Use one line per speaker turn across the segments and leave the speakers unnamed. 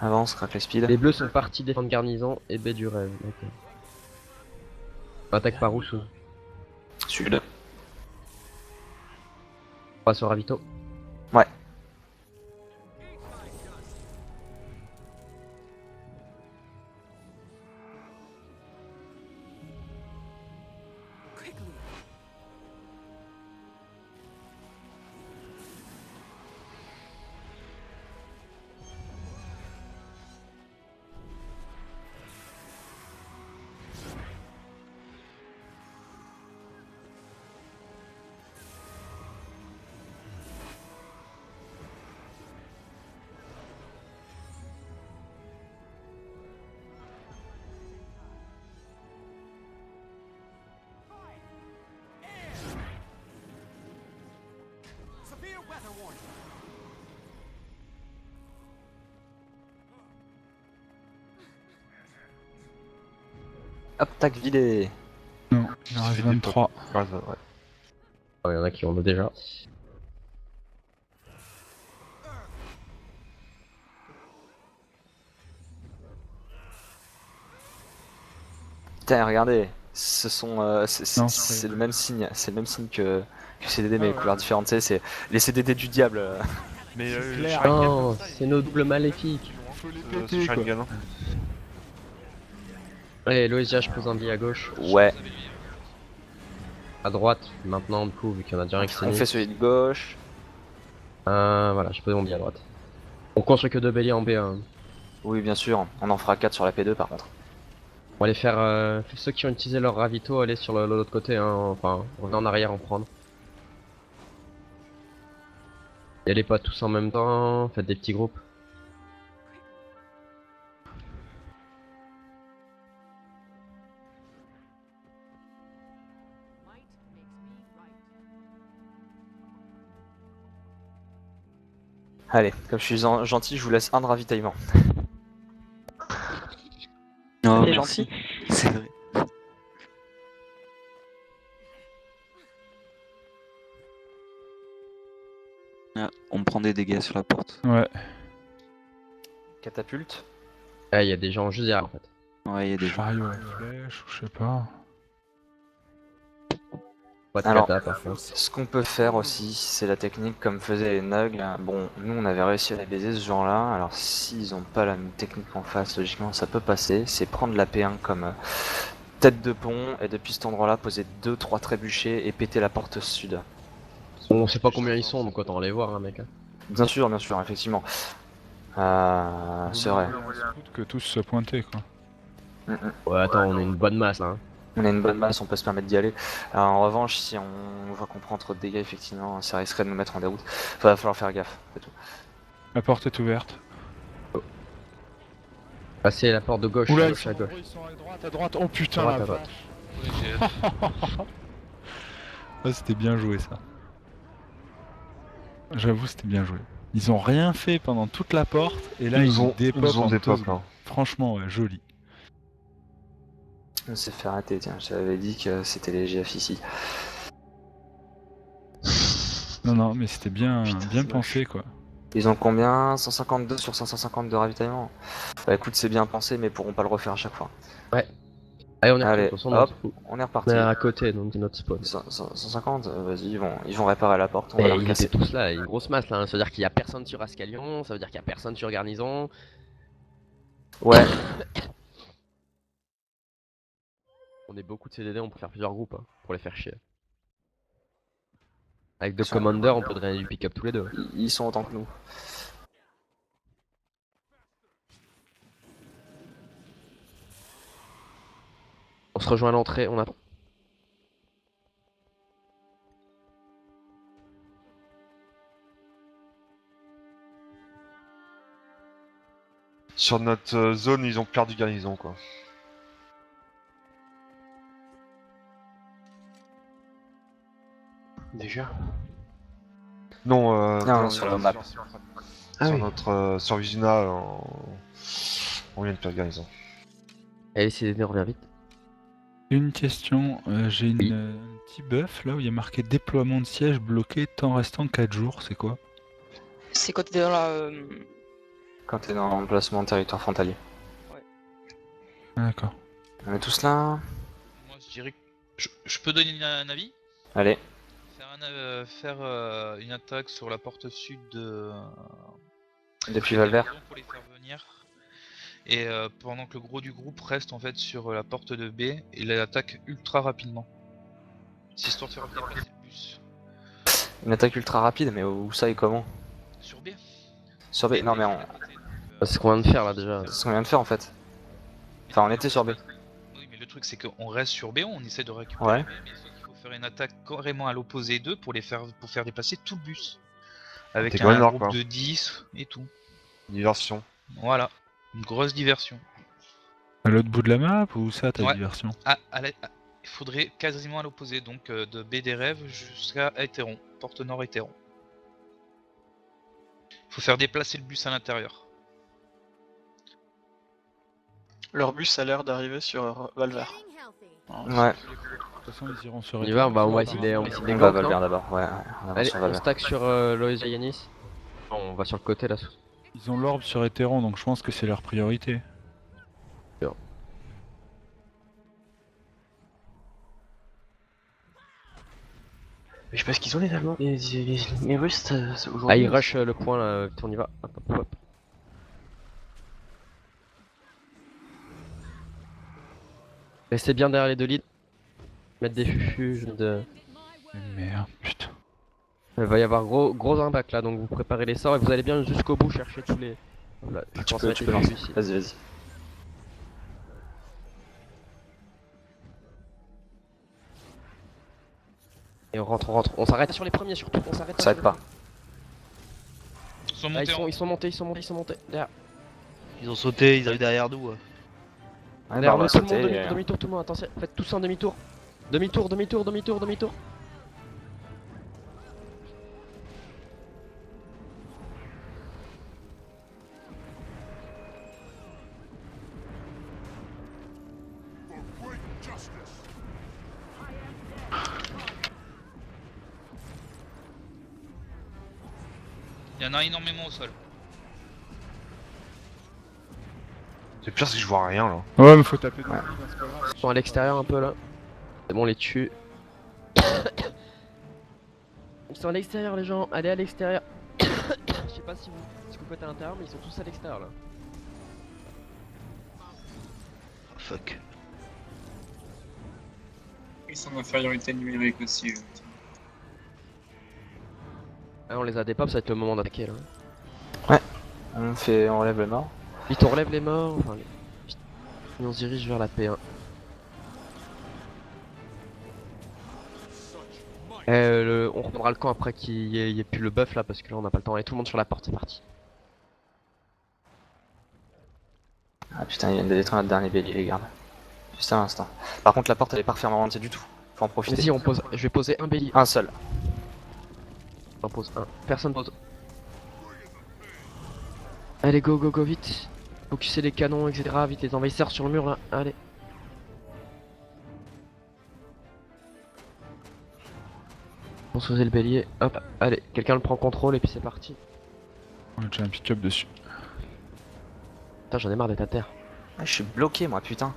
Avance, craque les speeds.
Les bleus sont partis défendre garnison et baie du rêve. Ok. Attaque par où sous?
Sud.
On passe au ravito.
Ouais. Hop, tac, vidé.
Non, il en reste 23.
Ouais.
Il y en a qui en ont déjà.
Putain, regardez, ce sont,
Non,
c'est le même signe, que CDD mais couleurs différentes. Tu sais, c'est les CDD du diable.
Mais
C'est clair.
Sharingan,
Non,
ça,
c'est nos doubles maléfiques.
Faut les
ce
péter, quoi.
Sharingan, hein.
Allez, Loïsia, je pose un billet à gauche.
Ouais.
À droite, maintenant, du coup, vu qu'il y en a déjà un qui s'est
On
mis.
fait celui de gauche.
Voilà, je pose mon billet à droite. On construit que deux béliers en B1.
Oui, bien sûr. On en fera 4 sur la P2 par contre.
On va aller faire ceux qui ont utilisé leur ravito, aller sur l'autre côté, hein. Enfin, on va en arrière en prendre. Y allez pas tous en même temps, faites des petits groupes.
Allez, comme je suis gentil, je vous laisse un de ravitaillement.
Oh,
C'est
merci.
gentil.
C'est vrai. Ah, on prend des dégâts sur la porte.
Ouais.
Catapulte.
Ah, y a des gens juste derrière en fait.
Ouais, il y a des gens.
Chariot à flèche, ou je sais pas.
Pas de
Alors,
kata par contre.
ce qu'on peut faire aussi, c'est la technique comme faisaient les Nugs. Bon, nous on avait réussi à les baiser ce genre-là. Alors, s'ils ont pas la même technique en face, logiquement ça peut passer. C'est prendre la P1 comme tête de pont et depuis cet endroit-là poser 2-3 trébuchets et péter la porte sud.
On sait pas combien ils sont, donc autant aller voir, hein, mec.
Bien sûr, effectivement. C'est vrai.
Que tous se pointer, quoi.
Ouais, attends, on est une bonne masse là. Hein.
On a une bonne masse, on peut se permettre d'y aller. Alors, en revanche, si on voit qu'on prend trop de dégâts, effectivement, ça risquerait de nous mettre en déroute. Va falloir faire gaffe, c'est tout.
La porte est ouverte.
Passer la porte de gauche,
Oula,
à
ils
gauche,
sont
à gauche.
nombreux, ils sont à droite. Oh putain,
Droite,
la
à droite.
vache. Ah, c'était bien joué, ça. J'avoue, c'était bien joué. Ils ont rien fait pendant toute la porte, et là, ils dépopent en
des
deux
pop,
secondes.
hein.
Franchement, ouais, joli.
On s'est fait rater, tiens, j'avais dit que c'était les GF ici.
Non, mais c'était bien,
Putain,
bien
c'est
pensé, quoi.
Ils ont combien? 152 sur 550 de ravitaillement? Bah écoute, c'est bien pensé, mais pourront pas le refaire à chaque fois.
Ouais. Allez, on est
Allez,
de toute façon,
hop,
on
on est
est
reparti.
à côté, donc c'est notre spawn.
150, vas-y, ils vont réparer la porte, on va
Et
la
ils
recasser.
étaient tous là, une grosse masse là, hein. Ça veut dire qu'il y a personne sur Ascalion, ça veut dire qu'il y a personne sur Garnison.
Ouais,
On est beaucoup de CDD, on peut faire plusieurs groupes hein, pour les faire chier. Avec deux
Ils sont-
commanders, on peut drainer du pick-up tous les deux.
ils sont autant que nous.
On se rejoint à l'entrée, on attend.
Sur notre zone, ils ont perdu garnison, quoi.
Déjà.
Non,
Non, sur la map.
Ah
sur
oui.
notre sur Vizina, on vient de perdre garnison.
Allez, CDD, on revient vite.
Une question, j'ai
Oui.
un petit buff là où il y a marqué déploiement de siège bloqué, temps restant 4 jours, c'est quoi?
C'est quand t'es dans la.
quand t'es dans l'emplacement territoire frontalier.
Ah, d'accord.
On est tous là.
Moi je dirais que je peux donner un avis.
Allez,
Faire une attaque sur la porte sud de
depuis Valvert.
pour les faire venir. Et pendant que le gros du groupe reste en fait sur la porte de B et il attaque ultra rapidement. C'est histoire de faire déplacer le bus.
Une attaque ultra rapide, mais où ça et comment?
Sur B.
Sur B. Non, mais
C'est ce qu'on vient de faire là déjà.
c'est ce qu'on vient de faire en fait. Enfin, on était sur B.
Oui, mais le truc c'est qu'on reste sur B, on essaie de récupérer
Ouais.
B, mais sauf qu'il faut faire une attaque carrément à l'opposé d'eux pour faire déplacer tout le bus. Avec
T'es
un
gonard,
groupe
quoi.
de 10 et tout.
Diversion.
Voilà, une grosse diversion.
À l'autre bout de la map ou ça, ta
Ouais.
diversion?
Il faudrait quasiment à l'opposé, donc de B des rêves jusqu'à Hétéron, porte nord Hétéron. Faut faire déplacer le bus à l'intérieur.
Leur bus a l'air d'arriver sur Valver.
Ouais.
De toute façon, ils iront sur
On y va, on va essayer des
On
gangs,
va
non
Valvert d'abord. Ouais, on avance
Allez,
sur
on
Valvert.
stack sur Loïs et Yanis. On va sur le côté là.
Ils ont l'orbe sur Hétéron, donc je pense que c'est leur priorité.
Mais je sais pas ce qu'ils ont les Allemands, les Russes aujourd'hui.
Ah, ils rush le point là, vite, on y va. Hop, hop, hop. Restez bien derrière les deux leads. Mettre des fufuges de.
Merde, putain.
Il va y avoir gros impact là, donc vous préparez les sorts et vous allez bien jusqu'au bout chercher tous les. Voilà, je pense à
Tu
être
peux
les
lancer.
fufuges ici.
Vas-y.
Et on rentre. On s'arrête sur les premiers surtout. On s'arrête.
Ça aide pas.
Ils sont
Ah,
montés
ils sont montés. Derrière.
Ils ont sauté, ils arrivent derrière nous.
Ouais,
Derrière
bah, on va
nous, tout le monde,
sauter,
demi-tour, tout le monde, attention, faites tous un demi-tour. Demi-tour.
Il y en a énormément au sol.
C'est pire, c'est que je vois rien là.
Ouais, mais faut taper dans le vide, c'est pas grave.
Ils sont à l'extérieur un peu là. C'est bon, on les tue. Ils sont à l'extérieur les gens, allez à l'extérieur. Je sais pas si vous faites à l'intérieur, mais ils sont tous à l'extérieur là.
Oh, fuck.
Ils sont en infériorité numérique aussi.
Ah, on les a dépop, ça va être le moment d'attaquer là.
on relève le mort.
Vite, on relève les morts. Enfin, et on se dirige vers la P1. On reprendra le camp après qu'il y ait plus le buff là parce que là on n'a pas le temps. Allez, tout le monde sur la porte, c'est parti.
Ah putain, ils viennent de détruire notre dernier bélier, les gardes. Juste à l'instant. Par contre, la porte elle est pas refermée du tout. Faut en profiter.
Vas-y, on pose. Je vais poser un bélier.
Un seul.
On pose un. Personne pose. Allez, go, vite. Focuser les canons, etc. Vite, les envahisseurs sur le mur là. Allez. Construisez le bélier. Hop, allez. Quelqu'un le prend contrôle et puis c'est parti.
On a déjà un pick-up dessus.
Putain, j'en ai marre d'être à terre.
Ah, je suis bloqué, moi, putain.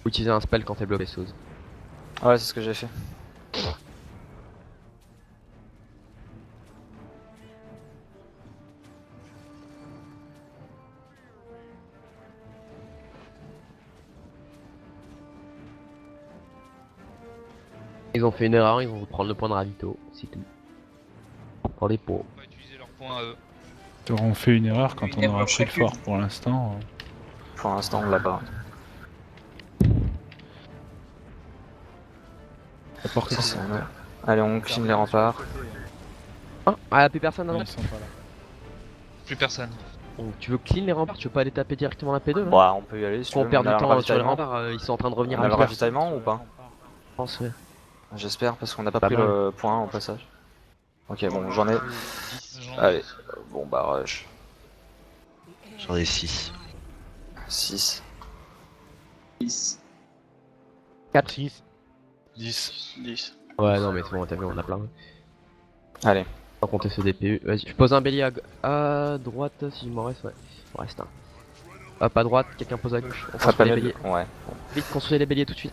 Faut utiliser un spell quand t'es bloqué, Sauce.
Ouais, c'est ce que j'ai fait.
Ils ont fait une erreur, ils vont vous prendre le point de ravito, c'est tout. Pour les pots.
On va utiliser leurs points à eux.
On fait une erreur quand
Une
on aura
erreur
pris le
chacune.
fort pour l'instant.
Pour l'instant, on l'a pas.
La porte
Ça, c'est un- Allez, on clean les remparts.
Ah, plus personne
Non,
avant.
ils sont pas là.
Plus personne.
Donc, tu veux clean les remparts, tu veux pas aller taper directement la P2 là
Bah, on peut y aller si tu
On
veux.
perd
mais
du
on a le
temps sur les
ravitaillement.
remparts, ils sont en train de revenir
On a
à
le
l'hiver,
ravitaillement ou pas?
je pense, ouais.
J'espère, parce qu'on n'a pas
Pas
pris
mal.
le point au passage. Ok, bon, j'en ai. Allez, bon bah, rush.
J'en ai 6.
6.
10.
4.
10.
10.
Ouais, non, mais c'est bon, t'as vu, on a plein.
Allez.
Sans compter ce DPU. Vas-y, je pose un bélier à droite si il m'en reste, ouais. Il m'en reste un. Hop, à droite, quelqu'un pose à gauche. On
Ça va pas
construit les
mettre.
béliers.
Ouais.
Vite, construisez les béliers tout de suite.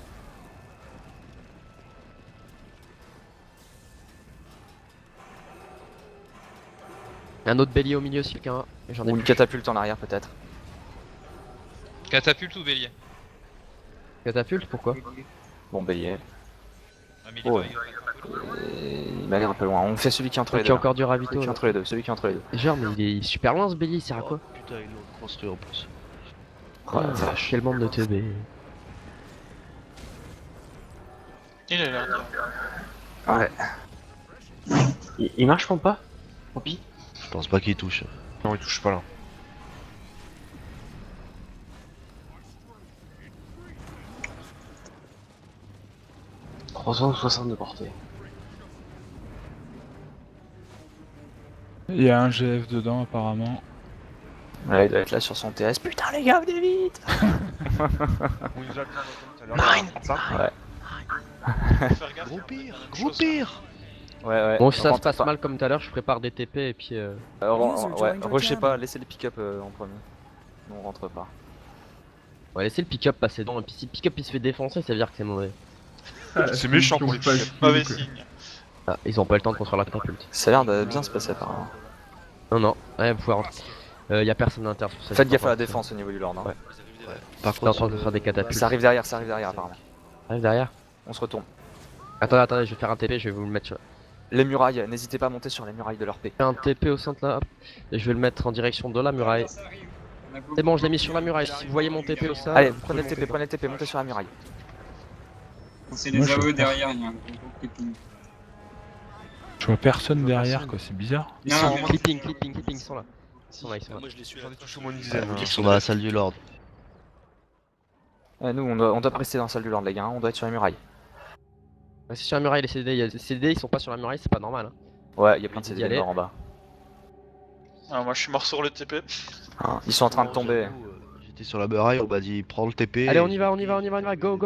Un autre bélier au milieu si quelqu'un a. Et j'en ai
Ou une
plus.
catapulte en arrière peut-être.
Catapulte ou bélier?
Catapulte, pourquoi?
Bon, bélier.
Ah, mais il est
Oh.
pas- il est-
Il m'a l'air un peu loin. On fait celui qui est entre les
Qui
deux.
a encore du
Celui
ravito.
qui est
Là.
entre les deux. Celui qui est entre les deux.
Genre, mais il est super loin ce bélier, il sert à quoi?
Oh, putain, ils l'ont construit en plus.
Oh la vache.
Quel monde de teubé.
Il a l'air bien.
Ouais.
Ils marcheront pas? Tant pis.
Je pense pas qu'ils touchent.
Non, il touche pas là.
« 360 de portée.
Il y a un GF dedans apparemment.
Ouais, il doit être là sur son TS. Putain, les gars, venez vite!
On nous a tout à l'heure. Ça
Ouais.
Faire gaffe,
Gros
il y a
pire,
plein de
gros
choses.
pire.
Ouais.
Bon, si ça se
Rentre
passe
pas.
mal comme tout à l'heure, je prépare des TP et puis.
Ouais, rushez pas, laissez les pick-up en premier. Nous on rentre pas.
On va laisser le pick-up passer devant. Et puis si le pick-up il se fait défoncer, ça veut dire que c'est mauvais.
C'est méchant pour les pick-up.
Mauvais signe.
Ah, ils ont pas le temps de construire la catapulte.
Ça a l'air de bien se passer apparemment.
Non, ouais, vous pouvez rentrer. Y'a personne d'inter sur ça.
Faites gaffe à la défense au niveau du Lord. Hein.
Ouais.
Par
T'es en
contre,
train de faire des catapultes.
Ça arrive derrière apparemment.
Arrive derrière.
On se retourne.
Attendez, je vais faire un TP, je vais vous le mettre sur.
Les murailles, n'hésitez pas à monter sur les murailles de leur P.
Un TP au centre là, hop. Et je vais le mettre en direction de la muraille.
Ça arrive. On a beaucoup
C'est bon, je l'ai mis sur la muraille. Si vous voyez mon TP au ça.
Allez,
vous
prenez
pouvez
le TP, montez sur la muraille.
C'est
Moi,
les
je-
AOE derrière, il y a un gros clipping.
Je vois personne derrière quoi, c'est bizarre.
Ils
Non,
sont
mais-
Clipping, ils sont là. Ils sont là.
Moi je les suis.
J'en ai touché au moins une dizaine.
ils sont dans la salle du Lord.
Nous on doit rester dans la salle du Lord les gars, hein. On doit être sur les murailles.
Ouais, c'est sur la muraille les CD. Les CD ils sont pas sur la muraille, c'est pas normal. Hein.
Ouais, il y a plein de
Vite d'y
CD
aller.
morts en bas.
Ah, moi je suis mort sur le TP.
Hein, ils sont en train de tomber.
J'étais sur la muraille, on m'a dit prends le TP.
Allez,
et
on y va. Go.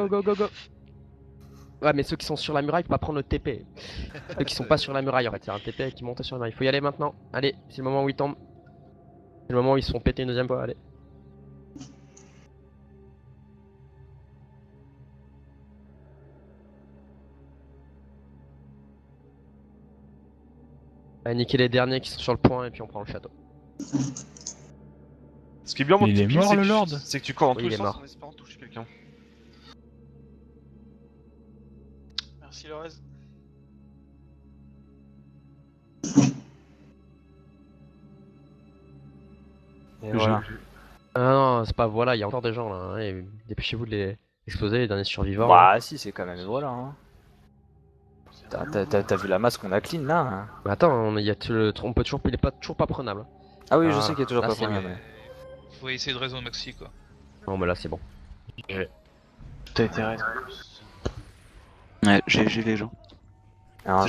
Ouais, mais ceux qui sont sur la muraille, faut pas prendre le TP. Ceux qui sont pas sur la muraille, en fait, c'est un TP qui monte sur la muraille. Faut y aller maintenant. Allez, c'est le moment où ils tombent. C'est le moment où ils se font péter une deuxième fois. Allez. Allez, niquer les derniers qui sont sur le point et puis on prend le château.
Ce qui est bien, mon
Il
petit
est
ping,
mort,
c'est
le
que-
Lord
C'est que tu cours dans
Oui,
tous
il
les
est
sens
mort.
en espérant toucher quelqu'un.
Merci Lorez.
Et voilà.
Ah non, c'est pas voilà, il y a encore des gens là. Hein, et dépêchez-vous de les exploser, les derniers survivants.
Bah si, c'est quand même voilà. Hein. T'as vu la masse qu'on a clean là hein.
Mais attends, on peut toujours, il est pas toujours pas prenable. Hein.
Ah oui, je
Ah,
sais qu'il est toujours
là,
pas
c'est
premier.
mieux.
Faut essayer de raison maxi quoi.
Non, mais là c'est bon.
Tout a été raide.
Ouais, GG les gens.
Alors,